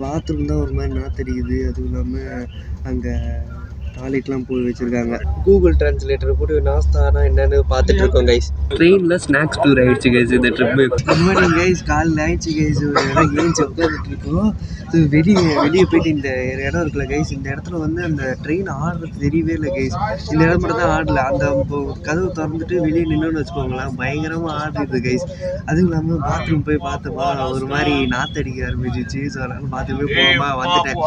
Bathroom தான் ஒரு மாதிரி நாத்தடிக்குது. அதுவும் இல்லாமல் அங்கே டாய்லெட்லாம் போய் வச்சுருக்காங்க. கூகுள் டிரான்ஸ்லேட்டர் போட்டு நாஸ்தானா என்னென்னு பார்த்துட்டு இருக்கோம் கைஸ். ட்ரெயினில் ஸ்நாக்ஸ் டூர் ஆகிடுச்சு கைஸ் இந்த ட்ரிப்பு. குட் மார்னிங் கைஸ், காலையில் ஆயிடுச்சு கைஸ். ஒரு இடம் ஏஞ்சி உட்காந்துட்ருக்கோம். ஸோ வெளியே போயிட்டு இந்த இடம் இருக்குல்ல கைஸ், இந்த இடத்துல வந்து அந்த ட்ரெயின் ஆடுறது தெரியவே இல்லை கைஸ். இந்த இடம் மட்டும் தான் ஆடல. அந்த கதவு திறந்துட்டு வெளியே நின்றுன்னு வச்சுக்கோங்களேன், பயங்கரமாக ஆடுறது கைஸ். அதுவும் இல்லாமல் பாத்ரூம் போய் பார்த்தோமா ஒரு மாதிரி நாத்தடிக்க ஆரம்பிச்சிச்சு. ஸோ அதனால் பாத்ரூம் போய் போகாம வந்துட்டேன்.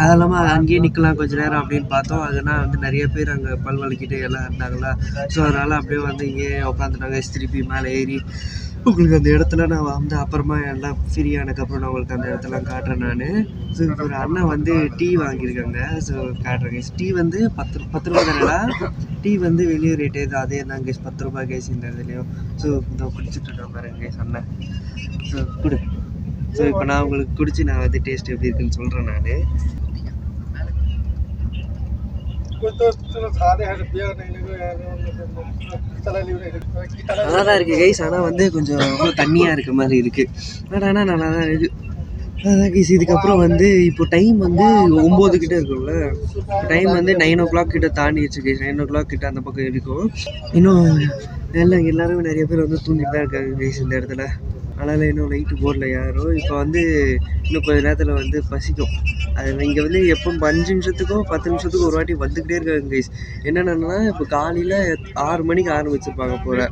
அது இல்லாமல் அங்கேயே நிற்கலாம் கொஞ்சம் நேரம் அப்படின்னு பார்த்தோம். அதுனா வந்து நிறைய பேர் அங்கே பல் வலிக்கிட்டு எல்லாம் இருந்தாங்களா. ஸோ அதனால் அப்படியே வந்து இங்கே உட்காந்துட்டாங்க. திருப்பி மேலே ஏறி உங்களுக்கு அந்த இடத்துல நான் வந்து அப்புறமா எல்லாம் ஃப்ரீயானதுக்கப்புறம் நான் உங்களுக்கு அந்த இடத்துலாம் காட்டுறேன் நான். ஸோ ஒரு அண்ணன் வந்து டீ வாங்கியிருக்காங்க. ஸோ காட்டுறேன் கைஸ். டீ வந்து 10 ரூபா தானடா. டீ வந்து வெளியே ரேட்டு அதே தான் கைஸ், 10 ரூபா கைஸ் இந்த இதுலேயும். ஸோ இந்த குடிச்சிட்டு இருக்கேன் பாருங்க கைஸ் அண்ணன். ஸோ கொடு. ஸோ இப்போ நான் உங்களுக்கு குடிச்சு நான் வந்து டேஸ்ட் எப்படி இருக்குன்னு சொல்கிறேன் நான். நல்லா தான் இருக்குது கைஸ். ஆனால் வந்து கொஞ்சம் ரொம்ப தண்ணியாக இருக்க மாதிரி இருக்குது. ஆனால் நல்லா தான் இருக்குது. அதான் கைஸ். இதுக்கப்புறம் வந்து இப்போ டைம் வந்து 9 கிட்ட இருக்கும்ல. டைம் வந்து 9 o'clock கிட்ட தாண்டிடுச்சு கைஸ். 9 o'clock கிட்ட அந்த பக்கம் இருக்கும். இன்னும் எல்லாருமே நிறைய பேர் வந்து தூங்கிட்டு தான் இருக்காங்க கைஸ் இந்த இடத்துல. அதனால் இன்னும் லைட்டு போடல யாரும். இப்போ வந்து இன்னும் கொஞ்சம் நேரத்தில் வந்து பசிக்கும். அது இங்கே வந்து எப்போ 5 நிமிஷத்துக்கோ 10 நிமிஷத்துக்கும் ஒரு வாட்டி வந்துக்கிட்டே இருக்காங்க கைஸ். என்னென்னா இப்போ காலையில் 6 மணிக்கு ஆரம்பிச்சிருப்பாங்க போல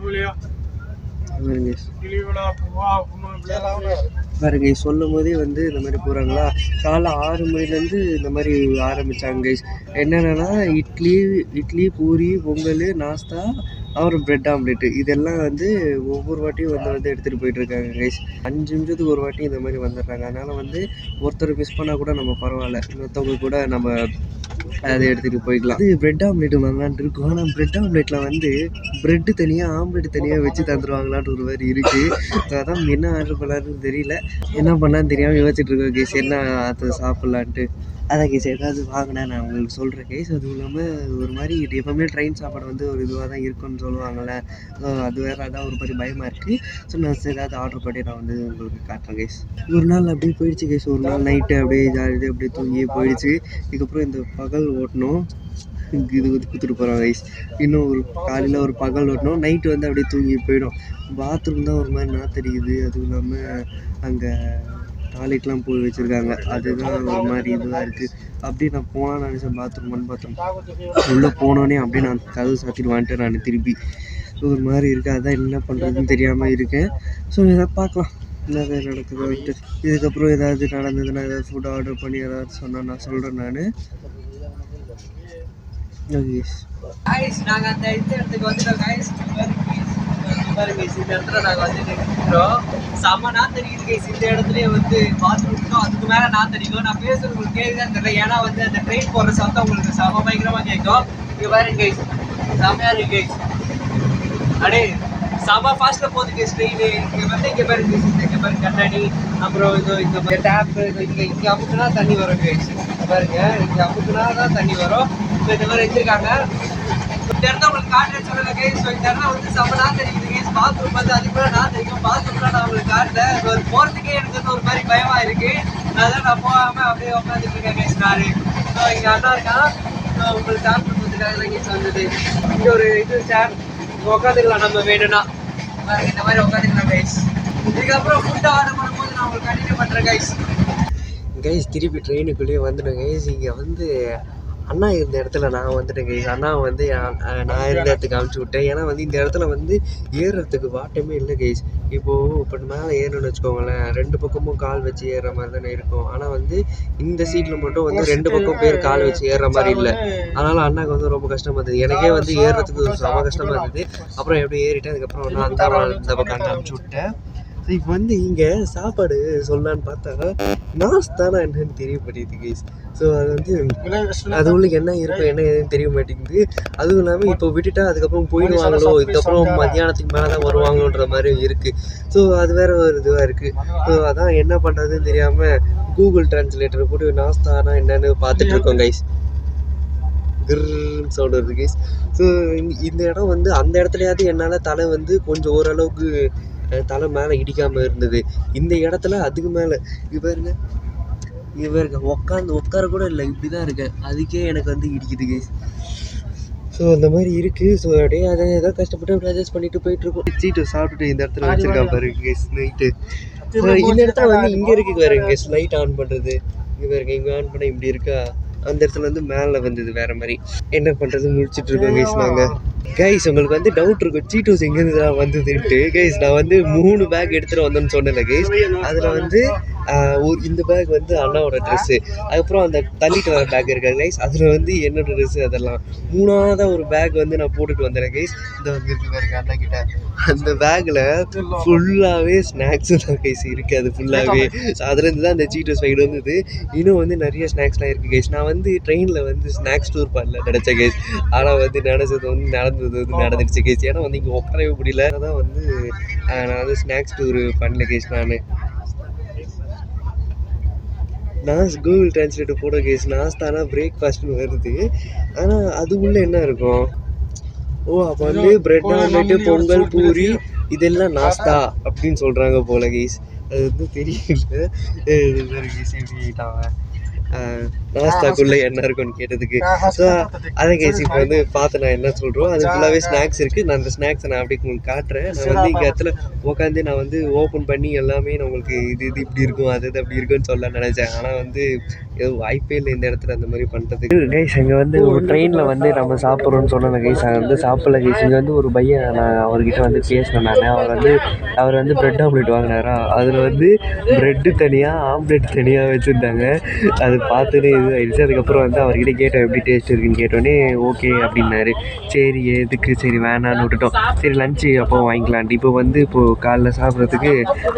பாருங்க கைஸ். சொல்லும் போதே வந்து இந்த மாதிரி போகிறாங்களா. காலைல 6 மணிலேருந்து இந்த மாதிரி ஆரம்பித்தாங்க கைஸ். என்னென்னா இட்லி பூரி பொங்கல் நாஸ்தா அப்புறம் பிரெட் ஆம்லேட்டு இதெல்லாம் வந்து ஒவ்வொரு வாட்டியும் வந்து எடுத்துகிட்டு போயிட்டுருக்காங்க கைஸ். 5 நிமிஷத்துக்கு ஒரு வாட்டி இந்த மாதிரி வந்துடுறாங்க. அதனால் வந்து ஒருத்தர் மிஸ் பண்ணால் கூட நம்ம பரவாயில்ல, இன்னொருத்தவங்க கூட நம்ம அதை எடுத்துகிட்டு போய்க்கலாம். இது பிரெட் ஆம்லேட் வாங்கலான்ட்டு இருக்கும். ஆனால் பிரெட் ஆம்லேட்டில் வந்து பிரெட்டு தனியாக ஆம்லேட் தனியாக வச்சு தந்துடுவாங்களான்னு ஒரு மாதிரி இருக்குது. அதான் என்ன ஆர்டர் பண்ணலான்னு தெரியல, என்ன பண்ணலான்னு தெரியாமல் யோசிச்சுட்டு இருக்கோம் கைஸ். என்ன அதை சாப்பிட்லான்ட்டு. அதான் கேஸ் ஏதாவது வாங்கினேன் நான் உங்களுக்கு சொல்கிறேன் கேஸ். அதுவும் இல்லாமல் ஒரு மாதிரி எப்போவுமே ட்ரெயின் சாப்பாடு வந்து ஒரு இதுவாக தான் இருக்குன்னு சொல்லுவாங்கள்ல. அது வேறு அதான் ஒரு மாதிரி பயமாக இருக்குது. ஸோ நான் ஏதாவது ஆர்டர் பண்ணி நான் வந்து உங்களுக்கு காட்டுறேன் கேஸ். ஒரு நாள் அப்படியே போயிடுச்சு கேஸ். ஒரு நாள் நைட்டு அப்படியே ஜாலியாக அப்படியே தூங்கி போயிடுச்சு. இதுக்கப்புறம் இந்த பகல் ஓட்டணும், இது கொடுத்துட்டு போகிறோம் கைஸ். இன்னும் ஒரு காலையில் ஒரு பகல் ஓட்டணும், நைட்டு வந்து அப்படியே தூங்கி போயிடும். பாத்ரூம் தான் ஒரு மாதிரி நாத்தடிக்குது. அதுவும் இல்லாமல் அங்கே டாய்லெட்லாம் போய் வச்சுருக்காங்க. அதுதான் ஒரு மாதிரி இதுவாக இருக்குது. அப்படியே நான் போனால் நினச்சேன் பாத்ரூம் உள்ளே போனோடனே அப்படியே நான் கதவு சாத்திட்டு வந்துட்டேன் நான் திருப்பி. ஒரு மாதிரி இருக்குது. அதான் என்ன பண்ணுறதுன்னு தெரியாமல் இருக்கேன். ஸோ எதாவது பார்க்கலாம் என்னது நடக்குது வந்துட்டு. இதுக்கப்புறம் ஏதாவது நடந்ததுன்னா ஏதாவது ஃபுட் ஆர்டர் பண்ணி ஏதாவது சொன்னால் நான் சொல்கிறேன் நான். நாங்கள் அந்த இடத்துக்கு வந்துட்டோம் கைஸ். பாருங்க இந்த இடத்துல நாங்கள் வந்து நிற்கிறோம். செம்ம நாத்தடிக்குது கைஸ். இந்த இடத்துலயே வந்து பாத்ரூம்க்கும் அதுக்கு மேலே நாத்தடிக்கும். நான் பேசுறது உங்களுக்கு கேட்குதான் தெரியல, ஏன்னா வந்து அந்த ட்ரெயின் போடுற சத்தம் உங்களுக்கு செம்ம பயங்கரமாக கேட்கும். இங்கே பாருங்க கைஸ், செம்மையாக இருக்கு கைஸ். அடே செம்ம ஃபாஸ்ட்டில் போகுது கைஸ் ட்ரெயின். இங்கே பாருங்க கைஸ், இங்கே பாருங்க கண்ணாடி, அப்புறம் இந்த டேப்பு இங்கே அமுக்குனா தண்ணி வரும் கைஸ். பாருங்க இங்கே அமுக்குனா தான் தண்ணி வரும். ஸோ இந்த மாதிரி வச்சுருக்காங்க. இந்த இடத்த உங்களுக்கு காட்டுறேன்னு சொல்லலை கைஸ். ஸோ இந்த இடம் வந்து செம்ம நாத்தடிக்குது கைஸ். பாத்ரூம் வந்து அதுக்கு மேலே நாத்தடிக்கும். பாத்ரூம்லாம் நான் உங்களுக்கு காட்டுறேன். ஸோ அது போகிறதுக்கே எனக்கு வந்து ஒரு மாதிரி பயமாக இருக்குது. அதான் நான் போகாமல் அப்படியே உட்காந்துட்டு இருக்கேன் கைஸ் நான். ஸோ இங்கே அண்ணா இருக்கான், உங்களுக்கு சாப்பிட்டு கொடுத்துருக்காங்க கைஸ். வந்தது இங்கே ஒரு இது சேர் உட்காந்துக்கலாம் நம்ம வேணும்னா. இந்த மாதிரி உட்காந்துக்கலாம் கைஸ். இதுக்கப்புறம் ஃபுட்டு ஆர்டர் பண்ணும்போது நான் உங்களுக்கு கண்டினியூ பண்ணுறேன் கைஸ். திருப்பி ட்ரெயினுக்குள்ளேயே வந்துட்டேன் கைஸ். இங்கே வந்து அண்ணா இருந்த இடத்துல நான் வந்துட்டேன் கைஸ். அண்ணா வந்து நான் இருந்த இடத்துக்கு அனுப்பிச்சி விட்டேன். ஏன்னா வந்து இந்த இடத்துல வந்து ஏறுறதுக்கு வாட்டமே இல்லை கைஸ். இப்போது இப்போ மேலே ஏறணும்னு வச்சுக்கோங்களேன், 2 பக்கமும் கால் வச்சு ஏறுற மாதிரி தானே இருக்கும். ஆனால் வந்து இந்த சீட்டில் மட்டும் வந்து 2 பக்கம் பேர் கால் வச்சு ஏறுற மாதிரி இல்லை. அதனால் அண்ணாவுக்கு வந்து ரொம்ப கஷ்டமாக இருந்தது. எனக்கே வந்து ஏறுறதுக்கு செம கஷ்டமாக இருந்தது. அப்புறம் எப்படி ஏறிட்டேன். அதுக்கப்புறம் நான் இந்த பக்கம் அனுப்பிச்சி விட்டேன். இப்போ வந்து இங்கே சாப்பாடு சொல்லலான்னு பார்த்தா நாஸ்தானா என்னன்னு தெரிய மாட்டேங்குது கைஸ். ஸோ அது வந்து அது உள்ளுக்கு என்ன இருக்கும் என்ன ஏதுன்னு தெரிய மாட்டேங்குது. அதுவும் இல்லாமல் இப்போ விட்டுட்டா அதுக்கப்புறம் போயிடுவாங்களோ, இதுக்கப்புறம் மத்தியானத்துக்கு மேலே தான் வருவாங்களோன்ற மாதிரி இருக்குது. ஸோ அது வேறு ஒரு இதுவாக இருக்குது. ஸோ அதான் என்ன பண்ணுறதுன்னு தெரியாமல் கூகுள் டிரான்ஸ்லேட்டர் போட்டு நாஸ்தானா என்னன்னு பார்த்துட்டு இருக்கோம் கைஸ். கிர்ன்னு சவுண்ட் வருது கைஸ். ஸோ இந்த இடம் வந்து அந்த இடத்துலையாவது என்னால் தலை வந்து கொஞ்சம் ஓரளவுக்கு தலை மேலே இடிக்காமல் இருந்தது. இந்த இடத்துல அதுக்கு மேலே பாருங்க உட்கார கூட இல்லை, இப்படி தான் இருக்கேன். அதுக்கே எனக்கு வந்து இடிக்குது கைஸ். ஸோ அந்த மாதிரி இருக்குது. ஸோ அப்படியே அதை ஏதோ கஷ்டப்பட்டு அப்படி அட்ஜஸ்ட் பண்ணிட்டு போயிட்டுருக்கோம். சீட்டு சாப்பிட்டுட்டு இந்த இடத்துல வச்சுருக்கான் பாருங்க கைஸ் நைட்டு. ஸோ இந்த இடத்துல வந்து இங்கே இருக்குது பாருங்க கைஸ், லைட் ஆன் பண்ணுறது. இங்கே பாருங்க, இங்கே ஆன் பண்ண இப்படி இருக்கா, அந்த இடத்துல வந்து மேலே வந்தது வேறு மாதிரி. என்ன பண்ணுறது முடிச்சுட்டு இருக்கோம் கைஸ் நாங்கள். கைஸ் உங்களுக்கு வந்து டவுட் இருக்கும், சீட்டோஸ் எங்கேருந்து தான் வந்ததுன்ட்டு. கைஸ் நான் வந்து 3 பேக் எடுத்துகிட்டு வந்தேன்னு சொன்னேன்ல கைஸ். அதில் வந்து இந்த பேக் வந்து அண்ணாவோட ட்ரெஸ்ஸு, அதுக்கப்புறம் அந்த தள்ளிட்டு வர பேக் இருக்கா கைஸ், அதில் வந்து என்னோடய ட்ரெஸ்ஸு. அதெல்லாம் 3ஆவதாக ஒரு பேக் வந்து நான் போட்டுட்டு வந்தேன் கைஸ். இந்த வந்து இருக்கு பாருங்க அண்ணா கிட்ட. அந்த பேக்கில் ஃபுல்லாகவே ஸ்நாக்ஸு தான் கைஸ் இருக்குது. அது ஃபுல்லாகவே அதுலேருந்து தான் அந்த சீட்டோஸ் சைடு வந்தது. இன்னும் வந்து நிறைய ஸ்நாக்ஸ்லாம் இருக்குது கைஸ். நான் வந்து ட்ரெயினில் வந்து ஸ்நாக்ஸ் டூர் பண்ணல நினச்சேன் கைஸ். ஆனால் வந்து நினச்சது வந்து நடந்தது வந்து நடந்துடுச்சு கைஸ். ஏன்னா வந்து இங்கே உட்காரவே முடியல. அதான் வந்து நான் வந்து ஸ்நாக்ஸ் டூர் பண்ணல கைஸ். நான் கூகுள் டிரான்ஸ்லேட்டர் போட கைஸ், நாஸ்தானா பிரேக்ஃபாஸ்ட்னு வருது. ஆனால் அது உள்ளே என்ன இருக்கும்? அப்போ வந்து பிரெட் ஆம்லெட்டு, பொங்கல், பூரி இதெல்லாம் நாஸ்தா அப்படின்னு சொல்கிறாங்க போல கைஸ். அது வந்து தெரியல கைஸ். எப்படி ஆகிட்டாங்க நாஸ்தாக்குள்ளே என்ன இருக்குன்னு கேட்டதுக்கு. ஸோ அதை கைஸ் இப்போ வந்து பார்த்து நான் என்ன சொல்கிறோம், அது ஃபுல்லாகவே ஸ்நாக்ஸ் இருக்குது. நான் அந்த ஸ்நாக்ஸை நான் அப்படியே உங்களுக்கு காட்டுறேன். நான் வந்து இங்கே இடத்துல உட்காந்து நான் வந்து ஓப்பன் பண்ணி எல்லாமே நான் உங்களுக்கு இது இப்படி இருக்கும், அது அப்படி இருக்குன்னு சொல்ல நினச்சேன். ஆனால் வந்து எதுவும் வாய்ப்பே இல்லை இந்த இடத்துல அந்த மாதிரி பண்ணுறதுக்கு. கைஸ் இங்கே வந்து ஒரு ட்ரெயினில் வந்து நம்ம சாப்பிட்றோன்னு சொன்னேன் கைஸ். அதை வந்து சாப்பிடல கைஸ். இங்கே வந்து ஒரு பையன், நான் அவர்கிட்ட வந்து பேசினேன் நான். அவர் வந்து பிரெட் ஆம்லெட் வாங்கினாரா, அதில் வந்து ப்ரெட்டு தனியாக ஆம்லெட் தனியாக வச்சுருந்தாங்க. அது பார்த்துட்டு இது ஆயிடுச்சு. அதுக்கப்புறம் வந்து அவர்கிட்ட கேட்டோம் எப்படி டேஸ்ட் இருக்குன்னு. கேட்டோன்னே ஓகே அப்படின்னாரு. சரி எதுக்கு, சரி வேணான்னு விட்டுட்டோம். சரி லஞ்சு அப்போ வாங்கிக்கலான்ட்டு. இப்போது காலைல சாப்பிட்றதுக்கு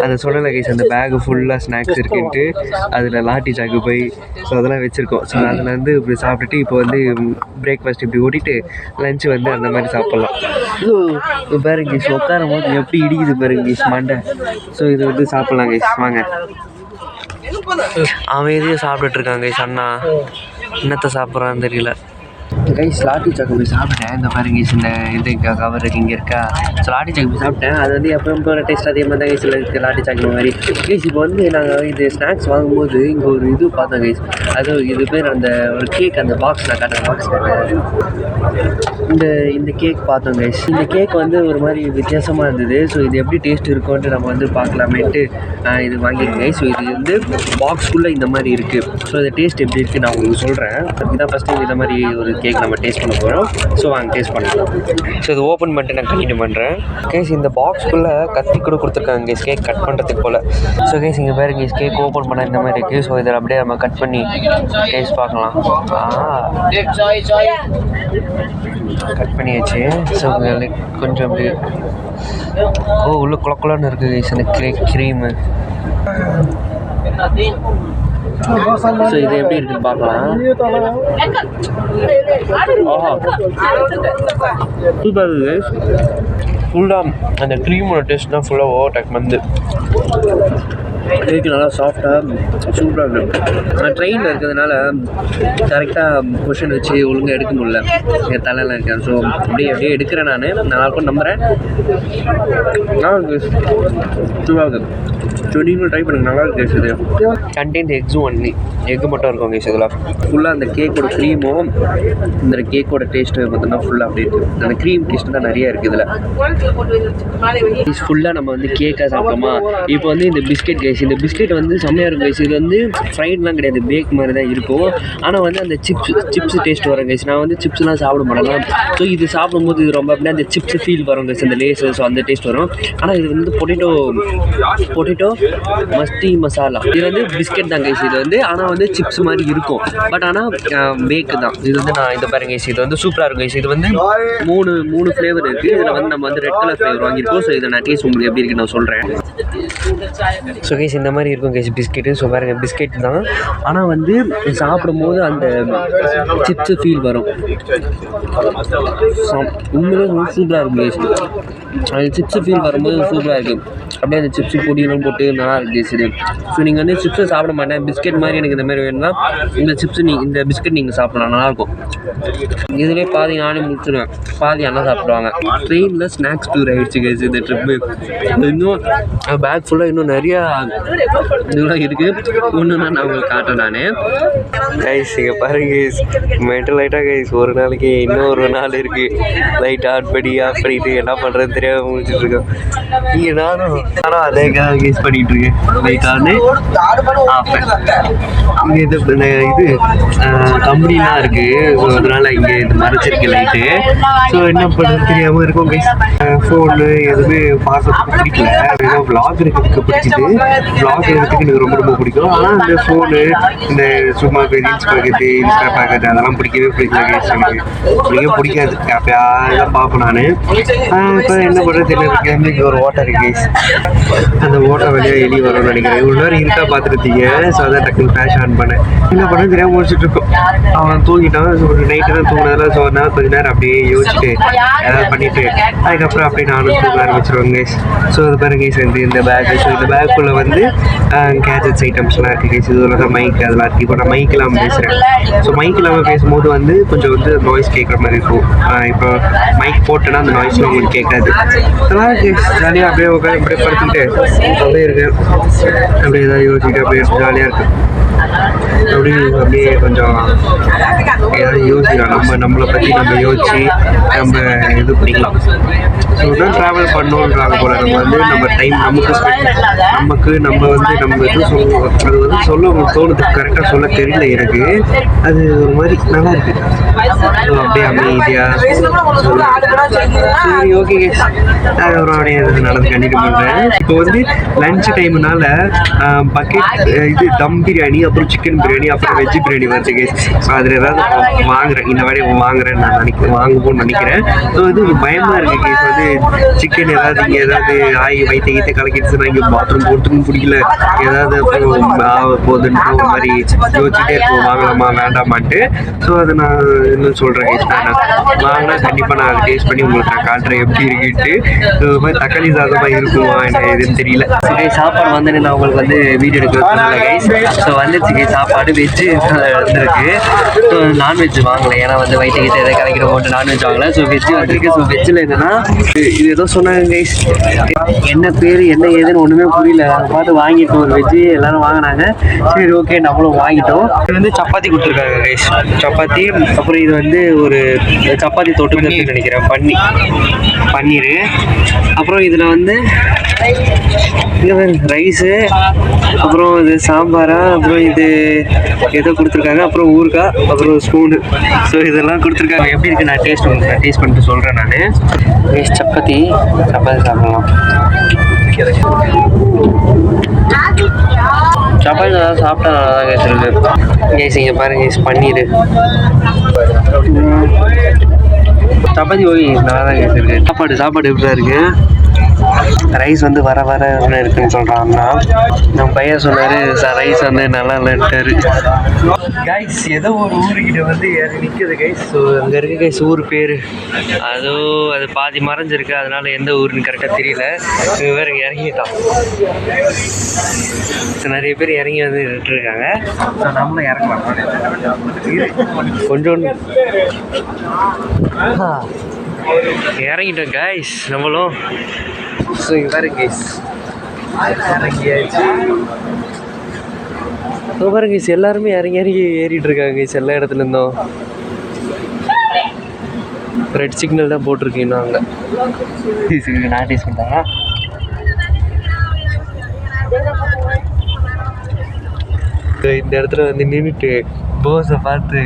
அந்த சொன்னல கைஸ், அந்த பேகு ஃபுல்லாக ஸ்நாக்ஸ் இருக்குன்ட்டு அதில் லாட்டி சாக்கு போய் ஸோ அதெல்லாம் வச்சுருக்கோம். ஸோ அதில் வந்து இப்படி சாப்பிட்டுட்டு இப்போ வந்து பிரேக்ஃபாஸ்ட் இப்படி ஓட்டிட்டு லஞ்சு வந்து அந்த மாதிரி சாப்பிட்லாம். ஸோ பாருங்க கைஸ், உட்காரும் போது எப்படி இடிக்குது பாருங்க கைஸ் மண்டை. ஸோ இது வந்து சாப்பிட்லாம் கைஸ், வாங்க. அவன் எதையும் சாப்பிட்டுட்டு இருக்காங்க கைஸ். அண்ணா என்னத்தை சாப்பிட்றான்னு தெரியல கைஸ். லாட்டி சாக்கு போய் சாப்பிட்டேன். இந்த பாருங்க கைஸ், இந்த இது கவர் இங்கே இருக்கா. ஸோ லாட்டி சாக்கு போய் சாப்பிட்டேன். அது வந்து எப்பவும் போகிற டேஸ்ட் அதே மாதிரி தான் கைஸ் இருக்குது லாட்டி சாக்கு மாதிரி கைஸ். இப்போ வந்து நாங்கள் இது ஸ்நாக்ஸ் வாங்கும்போது இங்கே ஒரு இது பார்த்தோம் கைஸ். அது இது பேர் அந்த ஒரு கேக், அந்த பாக்ஸ் நான் காட்டுற பாக்ஸ் இந்த கேக் பார்த்தோம் கைஸ். இந்த கேக் வந்து ஒரு மாதிரி வித்தியாசமாக இருந்தது. ஸோ இது எப்படி டேஸ்ட் இருக்கும்ன்ட்டு நம்ம வந்து பார்க்கலாமேட்டு இது வாங்கியிருக்கேன் கைஸ். ஸோ இது வந்து பாக்ஸ்குள்ளே இந்த மாதிரி இருக்குது. ஸோ இந்த டேஸ்ட் எப்படி இருக்குது நான் உங்களுக்கு சொல்கிறேன். இதுதான் ஃபஸ்ட் டைம் இந்த மாதிரி ஒரு கேக் நம்ம டேஸ்ட் பண்ண போகிறோம். ஸோ வாங்க டேஸ்ட் பண்ணலாம். ஸோ இது ஓப்பன் பண்ணிட்டு நான் கண்டினியூ பண்ணுறேன் கைஸ். இந்த பாக்ஸ்குள்ளே கத்தி கூட கொடுத்துருக்காங்க கைஸ், கேக் கட் பண்ணுறதுக்கு போல். ஸோ கைஸ் இங்கே பாருங்க கைஸ், கேக் ஓப்பன் பண்ண இந்த மாதிரி இருக்குது. ஸோ இதில் அப்படியே நம்ம கட் பண்ணி கேஸ் பார்க்கலாம். கட் பண்ணியாச்சு. ஸோ கொஞ்சம் அப்படி உள்ள குளக்குலான்னு இருக்குது கைஸ் அந்த க்ரீமு. ஸோ இது எப்படி இருக்குன்னு பார்க்கலாம். சூப்பர் இருக்குது ஃபுல்லாக. அந்த க்ரீமோட டேஸ்ட் தான் ஃபுல்லாக ஓவர்டேக் வந்து கேக்கு நல்லா சாஃப்டாக சூப்பராக இருக்குது. நான் ட்ரெயினில் இருக்கிறதுனால கரெக்டாக கொஷின் வச்சு ஒழுங்காக எடுக்க முடியல, என் தலையெல்லாம் இருக்கேன். ஸோ அப்படியே எடுக்கிறேன். நான் நல்லா இருக்கும் நம்புகிறேன். நல்லா இருக்குது, சூப்பராக இருக்குது. ஸோ நீங்களும் ட்ரை பண்ணுங்கள், நல்லா இருக்குது டேஸ்ட். இது கண்டென்ட் எக்ஸும் ஒன்லி எக்கு மட்டும் இருக்கும் கைஸ். இதில் ஃபுல்லாக அந்த கேக்கோட க்ரீமும் இந்த கேக்கோட டேஸ்ட்டு பார்த்தோம்னா ஃபுல்லாக அப்படி இருக்குது. அந்த க்ரீம் டேஸ்ட்டு தான் நிறையா இருக்குது இதில். ஃபுல்லாக நம்ம வந்து கேக்காக சாப்பிட்டோமா. இப்போ வந்து இந்த பிஸ்கெட் கைஸ், இந்த பிஸ்கெட் வந்து செம்மையாக இருக்கும் கைஸ். இது வந்து ஃப்ரைட்லாம் கிடையாது, பேக் மாதிரி தான் இருக்கும். ஆனால் வந்து அந்த சிப்ஸ் டேஸ்ட் வரும் கைஸ். நான் வந்து சிப்ஸ்லாம் சாப்பிட மாட்டேன். ஸோ இது சாப்பிடும்போது இது ரொம்ப அப்படின்னா அந்த சிப்ஸ் ஃபீல் வரும் கைஸ், அந்த லேஸ். ஸோ அந்த டேஸ்ட் வரும். ஆனால் இது வந்து பொட்டேட்டோ மஸ்டி மசாலா. இது வந்து பிஸ்கெட் தான் கைஸ் இது வந்து. ஆனால் வந்து சிப்ஸ் மாதிரி இருக்கும், பட் ஆனால் பேக்கு தான் இது வந்து. நான் இதை பாருங்க கைஸ், இது வந்து சூப்பராக இருக்கும் கைஸ். இது வந்து மூணு ஃப்ளேவர் இருக்குது. இதில் வந்து நம்ம வந்து ரெட் கலர் ஃப்ளேவர் வாங்கியிருக்கோம். ஸோ இதை நான் டேஸ்ட் உங்களுக்கு எப்படி இருக்குன்னு நான் சொல்கிறேன். ஸோ கைஸ் இந்த மாதிரி இருக்கும் கைஸ் பிஸ்கெட்டு. ஸோ பாருங்க பிஸ்கெட் தான், ஆனால் வந்து சாப்பிடும்போது அந்த சிப்ஸு ஃபீல் வரும். உண்மையிலே சூப்பராக இருக்கும் கைஸ். அது சிப்ஸு ஃபீல் வரும்போது சூப்பராக இருக்குது. அப்படியே அந்த சிப்ஸு பொடியெல்லாம் போட்டு நல்லா இருக்குது சரி. ஸோ நீங்கள் வந்து சிப்ஸை சாப்பிட மாட்டேன், பிஸ்கெட் மாதிரி எனக்கு இந்த மாதிரி வேணும்னா இந்த பிஸ்கெட் நீங்கள் சாப்பிடலாம், நல்லாயிருக்கும். இதுலேயே பாதி நானே முடிச்சிடுவேன், பாதி அண்ணா சாப்பிடுவாங்க. ட்ரெயினில் ஸ்நாக்ஸ் டூர் ஆகிடுச்சு கைஸ் இந்த ட்ரிப்பு. இன்னும் பேக் ஃபுல்லாக இன்னும் நிறையா இதெல்லாம் இருக்குது. ஒன்றுனா நான் உங்களுக்கு காட்டுறேன் நான் கைஸ். இங்கே பாருங்க கைஸ், மென்டல் லைட்டாக கைஸ். ஒரு நாளைக்கு இன்னொரு நாள் இருக்குது. லைட் ஆன் பண்ணிட்டு என்ன பண்ணுறதுன்னு தெரியாமல் முடிச்சுட்ருக்கோம். இங்கே நானும் அதே கேஸ் பண்ணிகிட்டு இருக்கேன். லைட் ஆனு இங்கே இது கம்பெனிலாம் இருக்குது. ஸோ அதனால் இங்கே இது மறைச்சிருக்கு லைட்டு. ஸோ என்ன பண்ணுறது தெரியாமல் இருக்கும் கைஸ். ஃபோனு எதுவுமே பார்க்கறதுக்கு பிடிக்கல. ஏன்னா விளாக் எடுக்கிறதுக்கு பிடிச்சிது, விளாக் எடுக்கிறதுக்கு எனக்கு ரொம்ப பிடிக்கும். ஆனால் இந்த ஃபோனு இந்த சும்மா ரீல்ஸ் பார்க்குறது, இன்ஸ்டா பார்க்குறது அதெல்லாம் பிடிக்கவே பிடிக்கல கைஸ். எனக்கு பிடிக்காது. அப்போதான் பார்ப்பேன் நான். இப்போ என்ன பண்ணுறது தெரியல. இங்கே ஒரு ஓட்டை இருக்கு கைஸ். அந்த ஓட்டை வழியாக எலி வரும்னு நினைக்கிறேன். இவ்வளோ நேரம் இருக்கா பார்த்துருந்தீங்க. ஸோ அதான் டக்குனு ஃப்ளாஷ் ஆன் பண்ணேன். என்ன பண்ணுறது தெரியாமல் முடிச்சுட்டு இருக்கோம். அவன் தூங்கிட்டான். ஒரு நைட்டு தான் தூங்கினதில். ஸோ அதனால் கொஞ்சம் நேரம் அப்படியே யோசிச்சுட்டு ஏதாவது பண்ணிவிட்டு அதுக்கப்புறம் அப்படியே நானும் தூங்க ஆரம்பிச்சிருவேன் கைஸ். ஸோ அது பாருங்க கைஸ், இந்த பேக்கு. ஸோ இந்த பேக்குள்ளே வந்து கேஜெட்ஸ் ஐட்டம்ஸ்லாம் இருக்குது கைஸ். இது தான் மைக் அதெல்லாம் இருக்குது. இப்போ நான் மைக் இல்லாமல் பேசுகிறேன். ஸோ மைக் இல்லாமல் பேசும்போது வந்து கொஞ்சம் வந்து நாய்ஸ் கேட்குற மாதிரி இருக்கும். இப்போ மைக் போட்டேன்னா அந்த நாய்ஸ்லாம் உங்களுக்கு கேட்காது. நல்லா இருக்கு ஜாலியாக. அப்படியே உட்காந்து அப்படியே படுத்துக்கிட்டு அப்படியே இருக்கேன். அப்படியே ஏதாவது யோசிச்சுட்டு அப்படியே ஜாலியாக இருக்குது. அப்படியே கொஞ்சம் ஏதாவது யோசிக்கலாம். நம்மளை பற்றி நம்ம யோசிச்சு நம்ம இது பண்ணிக்கலாம். ஸோ தான் ட்ராவல் பண்ணணுன்றாங்க போல. நம்ம வந்து நம்ம டைம் நமக்கு நம்ம வந்து நம்ம எதுவும் சொல்லுவோம். அது வந்து சொல்ல தோணுது, கரெக்டாக சொல்ல தெரியல எனக்கு. அது ஒரு மாதிரி நல்லா இருக்குது. ஸோ அப்படியே அமைதியாக சரி ஓகே கைஸ். அதுக்கப்புறம் அப்படியே நடந்து கண்டினியூ பண்ணுறேன். இப்போ வந்து லன்ச் டைம்னால பக்கெட் இது தம் பிரியாணி, அப்புறம் சிக்கன் பிரியாணி, அப்புறம் வெஜ் பிரியாணி வருது கைஸ். ஸோ அதில் ஏதாவது வாங்குறேன், இந்த மாதிரி வாங்குறேன்னு நான் வாங்குவோம்னு நினைக்கிறேன். ஸோ இது பயமாக இருக்குது கைஸ். வந்து சிக்கன் ஏதாவது இங்கே ஏதாவது வயிற்று கலக்கிடுச்சுன்னா இங்கே பாத்ரூம் போகிறதுக்கும் பிடிக்கல. ஏதாவது அப்புறம் போகுதுன்ற ஒரு மாதிரி யோசிச்சுட்டே இருக்கும், வாங்கலாமா வேண்டாமான்ட்டு. ஸோ அதை நான் இன்னும் சொல்கிறேன் கைஸ். நான் வாங்கினா கண்டிப்பாக நான் அதை டேஸ்ட் பண்ணி உங்களுக்கு நான் காட்டுறேன் எப்படி இருக்குன்ட்டு. ஸோ இது மாதிரி தக்காளி சாதமாக இருக்குமா என்ன எதுன்னு தெரியல. சரி சாப்பாடு வந்து நான் உங்களுக்கு வந்து வீடியோ எடுக்க கைஸ். ஸோ வந்துருச்சு கைஸ் சாப்பாடு. வெஜ்ஜு வந்துருக்கு. ஸோ நான்வெஜ் வாங்கலை, ஏன்னா வந்து வயிற்றுக்கிட்ட எதாவது கலைக்கிற போட்டு நான்வெஜ் வாங்கலை. ஸோ வெஜ்ஜு வந்துருக்கு. ஸோ வெஜ்ஜில் என்னென்னா இது ஏதோ சொன்னாங்க கைஸ், என்ன பேர் என்ன ஏதுன்னு ஒன்றுமே புரியல. அதை பார்த்து வாங்கிட்டோம். ஒரு வெஜ்ஜு எல்லோரும் வாங்கினாங்க. சரி ஓகே நம்மளும் வாங்கிட்டோம். இது வந்து சப்பாத்தி கொடுத்துருக்காங்க கைஸ். சப்பாத்தி, அப்புறம் இது வந்து ஒரு சப்பாத்தி தொட்டுக்கிறதுன்னு நினைக்கிறேன் பன்னீர். அப்புறம் இதில் வந்து ரைஸு, அப்புறம் இது சாம்பாரா, அப்புறம் இது ஏதோ கொடுத்துருக்காங்க, அப்புறம் ஊறுகாய், அப்புறம் ஸ்பூனு. ஸோ இதெல்லாம் கொடுத்துருக்காங்க. எப்படி இருக்குது நான் டேஸ்ட் பண்ணிட்டு சொல்கிறேன் நான். சப்பாத்தி சாப்பிடலாம். சப்பாத்தி நல்லா சாப்பிட்டா நல்லா தான் கேஸ் இருக்குது கேஸ். இங்கே பாருங்க கேஸ், பன்னீர் சப்பாத்தி ஓகே நல்லா தான் கேஸ் இருக்குது. சாப்பாடு எப்படி தான் இருக்குது. ரைஸ் வந்து வர இருக்குன்னு சொல்கிறாங்கன்னா நம்ம பையன் சொன்னார் ரைஸ் வந்து நல்லா இல்லைன்ட்டாரு கைஸ். ஏதோ ஒரு ஊருக்கிட்ட வந்து நிற்குது கைஸ். ஸோ அங்கே இருக்க கைஸ் ஊர் பேர் அது பாதி மறைஞ்சிருக்கு, அதனால எந்த ஊருன்னு கரெக்டாக தெரியல. வேறு இறங்கிட்டான். ஸோ நிறைய பேர் இறங்கி வந்து நின்றுருக்காங்க. ஸோ நம்மளும் இறங்கலாம் கொஞ்சோண்டு இறங்கிட்டோம் கைஸ் நம்மளும். ஸோ இங்கே பாருங்க கைஸ் இறங்கியாச்சு. பாருங்க கைஸ் எல்லாருமே இறங்கி ஏறிட்டு இருக்காங்க கைஸ் எல்லா இடத்துல இருந்தோம். ரெட் சிக்னல் தான் போட்டிருக்கு இன்னும் அங்கே. நான் டேஸ்ட் பண்ணிட்டாங்க. இந்த இடத்துல வந்து நின்றுட்டு போஸை பார்த்து